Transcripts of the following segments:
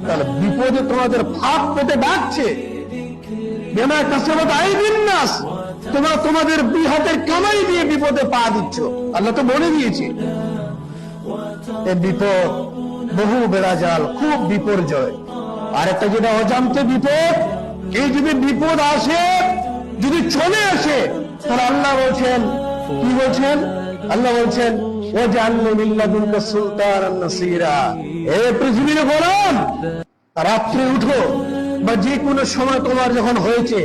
তাহলে বিপদে তোমাদের ফাঁক পেতে ডাকছে, তোমরা তোমাদের দুই হাতের কামাই দিয়ে বিপদে পা দিচ্ছ। আল্লাহ তো বলে দিয়েছে এই বিপদ বহু বেড়াজাল, খুব বিপর্যয়। আর একটা যেটা অজান্তে বিপদ, এই যদি বিপদ আসে, যদি চলে আসে, তাহলে আল্লাহ বলছেন, কি বলছেন? আল্লাহ বলছেন ও জানলে মিল্লাদুল্লাহ সুলতানান নাসিরা, এ পৃথিবীর গোলাম, রাত্রে উঠো বা যে কোনো সময় তোমার যখন হয়েছে,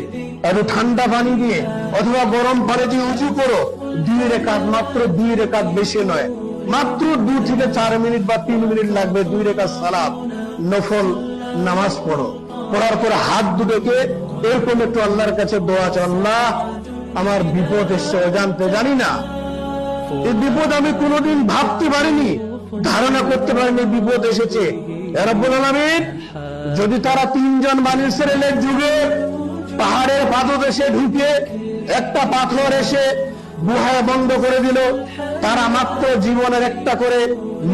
একটু ঠান্ডা পানি দিয়ে অথবা গরম পানি দিয়ে উঁচু করো, 2 রেকাত, মাত্র 2 রেকাত, বেশি নয়, মাত্র 2 থেকে 4 মিনিট বা 3 মিনিট লাগবে, 2 রেকাত সালাত নফল নামাজ পড়ো। পড়ার পরে হাত দুটোকে এরকম একটু আল্লাহর কাছে দোয়া চাও, আল্লাহ আমার বিপদ এসছে, অজান্তে জানি না, এই বিপদ আমি কোনোদিন ভাবতে পারিনি, ধারণা করতে পারিনি বিপদ এসেছে। রব্বুল আলামিন যদি তারা 3 জন বনী ইসরাঈলের যুগে পাহাড়ের পাদদেশে ঢুকে একটা পাথর এসে গুহায় বন্ধ করে দিল, তারা মাত্র জীবনের একটা করে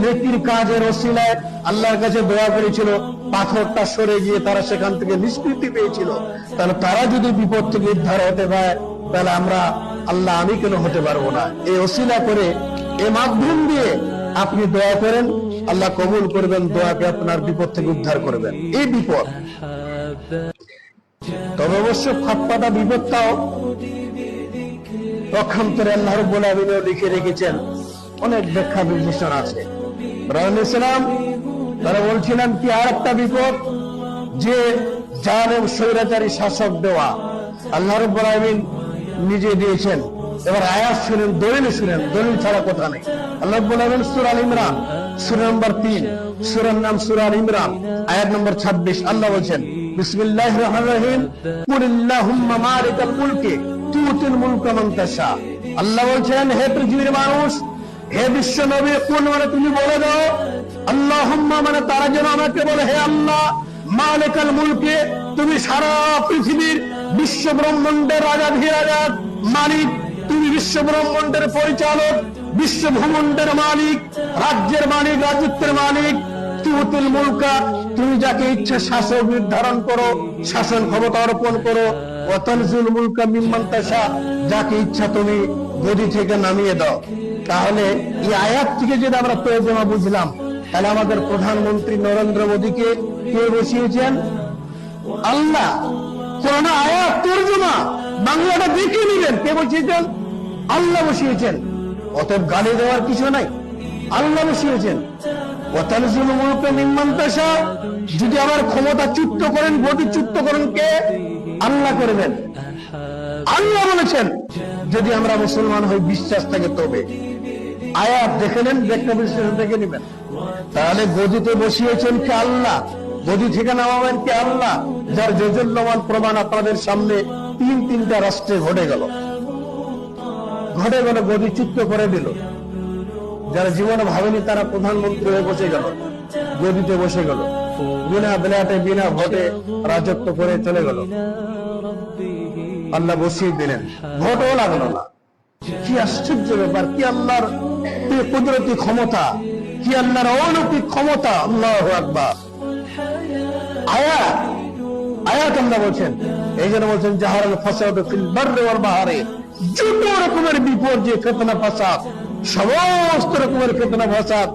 নেকির কাজের ওসিলায় আল্লাহর কাছে দোয়া করেছিল, পাথরটা সরে গিয়ে তারা সেখান থেকে নিষ্কৃতি পেয়েছিল। তাহলে তারা যদি বিপদ থেকে উদ্ধার হতে পারে, তাহলে আমরা আল্লাহ আমি কেন হতে পারবো না? এই ওসিলা করে, এই মাধ্যম দিয়ে আপনি দোয়া করেন, আল্লাহ কবুল করবেন দোয়াকে, আপনার বিপদ থেকে উদ্ধার করবেন। এই বিপদ, তবে অবশ্য ফাঁকপাতা বিপদটাও পক্ষান্তরে আল্লাহ রাব্বুল আলামিন লিখে রেখেছেন, অনেক ব্যাখ্যা বিশ্লেষণ আছে। রাসূলুল্লাহ তারা বলছিলেন কি আর একটা বিপদ, যে জালেম স্বৈরাচারী শাসক দেওয়া, আল্লাহ রাব্বুল আলামিন নিজে দিয়েছেন। এবার আয়াত শুনেন, দলিল শুনেন, দলিল ছাড়া কথা নেই। আল্লাহ রাব্বুল আলামিন সূরা আল ইমরান, সূরা নম্বর 3, সূরার নাম সূরা আল ইমরান, আয়াত নম্বর 26, আল্লাহ বলেন বিসমিল্লাহির রহমানির রহিম, কুলিল্লাহুম্মা মালিকাল মুলকি তুতিল মুলকা মান তাশা। আল্লাহ বলেন হে পৃথিবীর মানুষ, হে বিশ্ব নবী, কোন মানে তুমি বলে দাও, আল্লাহুম্মা মানে তারা যেন আমাকে বলে, হে আল্লাহ, মালিকাল মুলকি, তুমি সারা পৃথিবীর বিশ্ব ব্রহ্মাণ্ডের রাজাধিরাজার মালিক, তুমি বিশ্ব ব্রহ্মাণ্ডের পরিচালক, বিশ্ব ভূমণ্ডের মালিক, রাজ্যের মালিক, রাজত্বের মালিক। তুতিল মুলকা, তুমি যাকে ইচ্ছা শাসক নির্ধারণ করো, শাসন ক্ষমতা অর্পণ করো। ওয়া তানজিল মুলকা মিম্মান তাশা, যাকে ইচ্ছা তুমি গদি থেকে নামিয়ে দাও। তাহলে এই আয়াত থেকে যদি আমরা তর্জমা বুঝলাম, তাহলে আমাদের প্রধানমন্ত্রী নরেন্দ্র মোদীকে কে বসিয়েছেন? আল্লাহ। কোন আয়াত তর্জমা বাংলাটা দেখে নিলেন, কে বসিয়েছেন? আল্লাহ বসিয়েছেন। অতএব গালি দেওয়ার কিছু নাই, আল্লাহ বসিয়েছেন। যদি আবার ক্ষমতা চুক্ত করেন, গতি চুক্ত করেন কে? আল্লাহ করবেন। আল্লাহ বলেছেন যদি আমরা মুসলমান হই, বিশ্বাস থাকে তবে। আয়াত দেখে নেন, ব্যাখ্যা বিশ্লেষণ দেখে নেবেন। তাহলে গদিতে বসিয়েছেন কে? আল্লাহ। গদি থেকে নামাবেন কে? আল্লাহ। যার জজল্যমান প্রমাণ আপনাদের সামনে 3টা রাষ্ট্রে ঘটে গেল, গদি চুক্ত করে দিল। যারা জীবনে ভাবেনি তারা প্রধানমন্ত্রী হয়ে বসে গেল, গদিতে বসে গেল, বিনা ব্যালটে বিনা ভোটে রাজত্ব করে চলে গেল। আল্লাহ বসিয়ে দিলেন, ভোটও লাগলো না। কি আশ্চর্য ব্যাপার! কি আল্লাহর কুদরতি ক্ষমতা, কি আল্লাহর অলৌকিক ক্ষমতা! আল্লাহু আকবার। আয়াত আল্লাহ বলছেন, এই জন্য বলছেন জাহারাল ফাসাদু ফিল বাররি ওয়াল বাহরি, যত রকমের বিপর্যয়, ফিতনা, ফাসাদ, সমস্ত রকমের ফিতনা ফাসাদ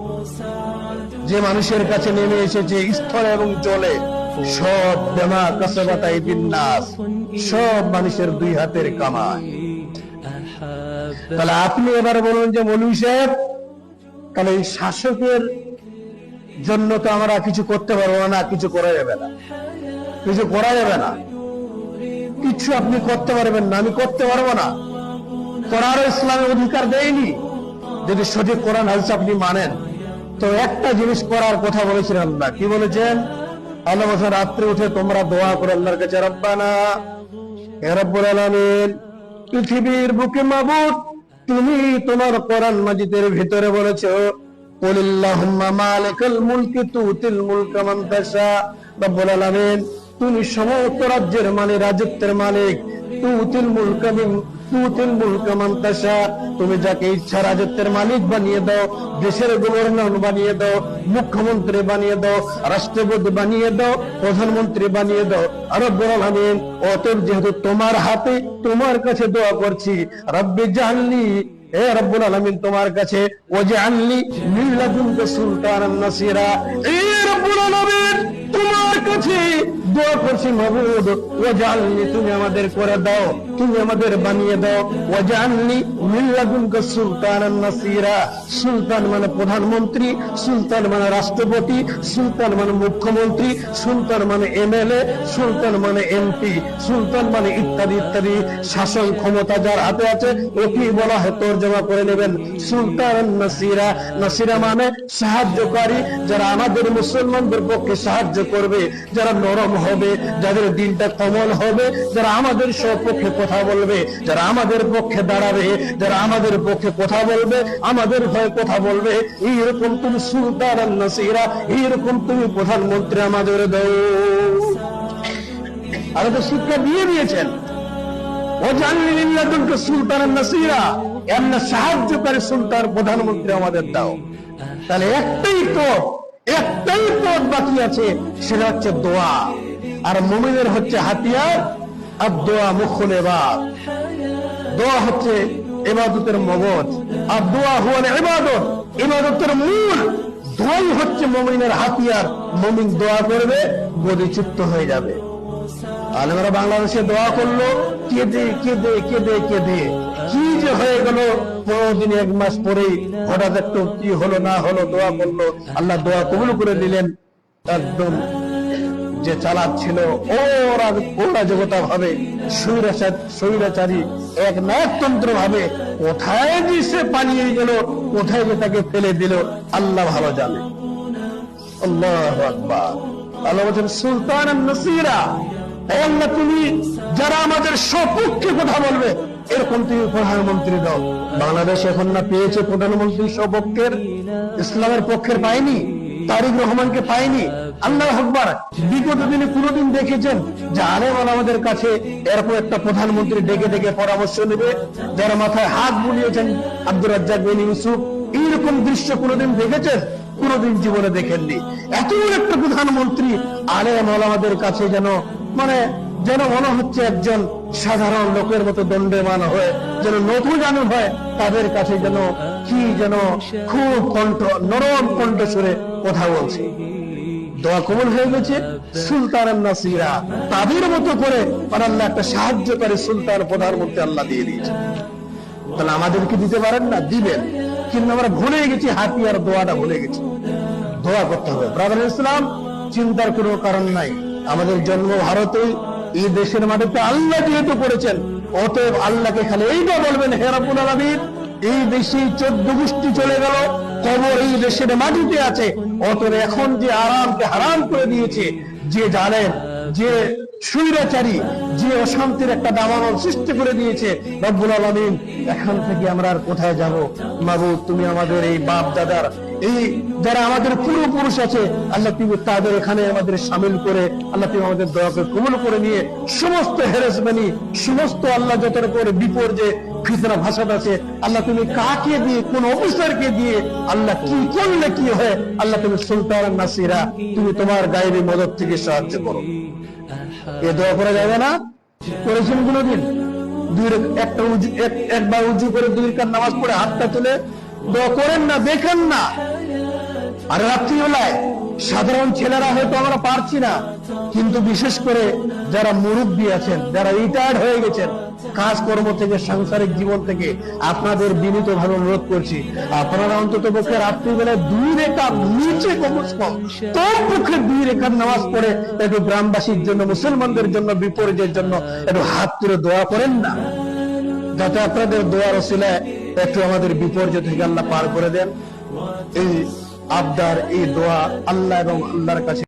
যে মানুষের কাছে নেমে এসেছে স্থলে এবং জলে, সব বিমা কাসাবাত আইদিন নাস, সব মানুষের 2 হাতের কামাই। তাহলে আপনি এবার বলুন যে মৌলভী সাহেব, তাহলে এই শাসকের জন্য তো আমরা কিছু করতে পারবো না, কিছু করা যাবে না, কিছু করা যাবে না, কিছু আপনি করতে পারবেন না, আমি করতে পারবো না। করারও ইসলামের অধিকার দেয়নি। যদি সঠিক কোরআন হাদিস আপনি মানেন, তো একটা জিনিস করার কথা বলেছিলেন আল্লাহ। কি বলেছেন? আল্লাহ বলেছেন রাত্রে উঠে তোমরা দোয়া করো আল্লাহর কাছে, রব্বানা, হে রব্বুল আলামিন, পৃথিবীর বুকে মাবুদ, তুমি তোমার কোরআন মাজিদের ভিতরে বলেছো, কুলিল্লাহুম্মা মালিকাল মুলকি তুতিল মুলকা মান তাশা। রব্বুল আলামিন, তুমি সমস্ত রাজ্যের মালিক, রাজত্বের মালিক। তুতিল মুলকা মান তাশা, তুমি যাকে ইচ্ছা রাজত্বের মালিক বানিয়ে দাও, দেশের গভর্নর বানিয়ে দাও, মুখ্যমন্ত্রী বানিয়ে দাও, রাষ্ট্রপতি বানিয়ে দাও, প্রধানমন্ত্রী বানিয়ে দাও। রব্বুল আলামিন, অতএব যেহেতু তোমার হাতে, তোমার কাছে দোয়া করছি, রব্বি জাআলনি, হে রব্বুল আলামিন তোমার কাছে, ওয়াজআলনি মিন লাদুনকা সুলতানান নাসিরা, হে রব্বুল আলামিন তোমার কাছে দোয়া করছি মাবুদ, ওয়াজআলনি তুমি আমাদের করে দাও, তুমি আমাদের বানিয়ে দাও, ওয়াজআলনি মিন লাদুনকা সুলতানান নাসিরা। সুলতান মানে প্রধানমন্ত্রী, সুলতান মানে রাষ্ট্রপতি, সুলতান মানে মুখ্যমন্ত্রী, সুলতান মানে এমএলএ, সুলতান মানে এমপি, সুলতান মানে ইত্যাদি ইত্যাদি শাসন ক্ষমতা যার হাতে আছে ওকে বলা হয়, তর্জমা করে নেবেন সুলতান নাসিরা। নাসিরা মানে সাহায্যকারী, যারা আমাদের মুসলমানদের পক্ষে সাহায্য করবে, যারা নরম হবে, যাদের দিনটা কোমল হবে, যারা আমাদের সপক্ষে কথা বলবে, যারা আমাদের পক্ষে দাঁড়াবে, যারা আমাদের পক্ষে কথা বলবে, আমাদের হয়ে কথা বলবে, এইরকম তুমি সুলতান নাসিরা, এইরকম তুমি প্রধানমন্ত্রী আমাদের দাও। আরো তো শিক্ষা দিয়ে দিয়েছেন, ওয়াজআলনি মিন লাদুনকা সুলতানান নাসিরা, এমন সাহায্যকারী সুলতান প্রধানমন্ত্রী আমাদের দাও। তাহলে একটাই পথ বাকি আছে, সেটা হচ্ছে দোয়া। আর মুমিনের হচ্ছে হাতিয়ার, আর দোয়া মুখুল ইবাদ। দোয়া হচ্ছে ইবাদতের মগজ, আর দোয়া হুয়াল ইবাদত, ইবাদতের মূল। দোয়াই হচ্ছে মুমিনের হাতিয়ার। মুমিন দোয়া করবে, গদিচ্যুত হয়ে যাবে। আলেমরা বাংলাদেশে দোয়া করলো, কেঁদে কেঁদে কেঁদে কেঁদে কি যে হয়ে গেল। 15 দিন 1 মাস পরেই হঠাৎ একটু কি হলো না হলো, দোয়া করলো, আল্লাহ দোয়া কবুল করে দিলেন। একদম যে চালাচ্ছিল অরাজকতা ভাবে, স্বৈরাচারী এক নায়কতন্ত্র ভাবে, কোথায় যে সে পালিয়ে গেল, কোথায় যে তাকে ফেলে দিল, আল্লাহ ভালো জানে। আল্লাহু আকবার। আল্লাহ বলেন সুলতানান নাসিরা, আল্লাহ তুমি যারা আমাদের সপক্ষে কথা বলবে, এরকম তুমি প্রধানমন্ত্রী দাও। বাংলাদেশ এখন না পেয়েছে প্রধানমন্ত্রী সপক্ষের, ইসলামের পক্ষের পায়নি, তারিক রহমানকে পায়নি। আল্লাহু আকবার। বিগত দিনে কোনদিন দেখেছেন যে আলেম আমাদের কাছে এরকম একটা প্রধানমন্ত্রী ডেকে ডেকে পরামর্শ নেবে, যারা মাথায় হাত বুলিয়েছেন আব্দুর রাজ্জাক বিন ইউসুফ, এইরকম দৃশ্য কোনদিন দেখেছেন? কোনদিন জীবনে দেখেননি। এত একটা প্রধানমন্ত্রী আলেম আমাদের কাছে যেন মনে হচ্ছে একজন সাধারণ লোকের মতো দণ্ডমান হয়ে, যেন নতুন হয়, তাদের কাছে যেন খুব নরম কণ্ঠ সুরে কথা বলছে। দোয়া কবুল হয়ে গেছে। সুলতানান নাসিরা, তাদের মতো করে আল্লাহ একটা সাহায্যকারী সুলতান প্রধানমন্ত্রী আল্লাহ দিয়ে দিয়েছে। তাহলে আমাদেরকে দিতে পারেন না? দিবেন, কিন্তু আমরা ভুলে গেছি, হাতিয়ার দোয়াটা ভুলে গেছি। দোয়া করতে হবে ব্রাদার ইসলাম, চিন্তার কোনো কারণ নাই। আমাদের জন্ম ভারতেই, এই দেশের মাটিতে আল্লাহ যেহেতু করেছেন, অতএব আল্লাহকে খালি এইটা বলবেন, হে রব্বুল আলামিন এই দেশে 14 গোষ্ঠী চলে গেল, কবর এই দেশের মাটিতে আছে, অতএব এখন যে আরামকে হারাম করে দিয়েছে, যে জালেম, যে স্বৈরাচারী, যে অশান্তির একটা দাবানল সৃষ্টি করে দিয়েছে, রব্বুল আলামিন এখান থেকে আমরা আর কোথায় যাব? মাবুদ তুমি আমাদের এই বাপ দাদার, এই যারা আমাদের পূর্বপুরুষ আছে, আল্লাহ তুমি তাদের এখানে আমাদের সামিল করে, আল্লাহ তুমি আমাদের দয়াকে কবুল করে নিয়ে সমস্ত হেরেসমেনি, সমস্ত আল্লাহ যত করে বিপর্যয় ফিতনা ভাষাত আছে, আল্লাহ তুমি কাকে দিয়ে, কোন অফিসারকে দিয়ে, আল্লাহ কি করলে কি হয়, আল্লাহ তুমি সুলতানান নাসিরা, তুমি তোমার গায়েবী মদদ থেকে সাহায্য করো। এ দোয়া করা যাবে না? করেছেন কোনদিন? একবার উজু করে 2 রাকাত নামাজ পড়ে হাতটা তুলে দোয়া করেন না? দেখেন না? আর রাত্রিবেলায় সাধারণ ছেলেরা হয়তো আমরা পারছি না, কিন্তু বিশেষ করে যারা মুরব্বী আছেন, যারা রিটায়ার্ড হয়ে গেছেন কাজকর্ম থেকে, সাংসারিক জীবন থেকে, আপনাদের বিনীত ভাবে অনুরোধ করছি, আপনারা অন্তত পক্ষে রাত্রিবেলায় 2 রাকাত, নিচে কমসে কম পক্ষে 2 রাকাত নামাজ পড়ে একটু গ্রামবাসীর জন্য, মুসলমানদের জন্য, বিপর্যয়ের জন্য একটু হাত তুলে দোয়া করেন না, যাতে আপনাদের দোয়ার ওসিলায় একটু আমাদের বিপর্যয় থেকে আল্লাহ পার করে দেন। এই আবদার, এই দোয়া আল্লাহ এবং আল্লাহর কাছে